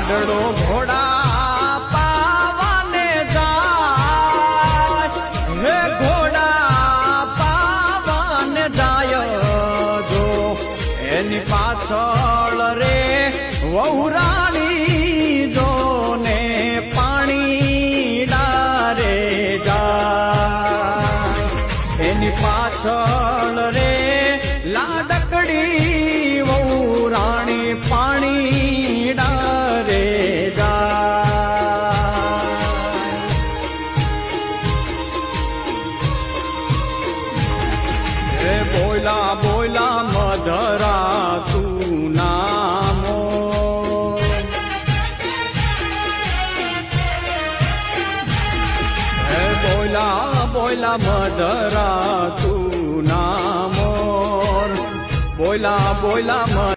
લાડડો ઘોડા પાવાને જાય, હે ઘોડા પાવાને જાય જો એની પાછળ રે વહુરાણી જો ને પાણી ડારે જાય, એની પાછળ રે લાડકડી વહુરાણી પાણી ડારે જાય. બોલા બોલા મધરા તું નામો, બોલા બોલા મધરા તું નામો, બોલા બોલા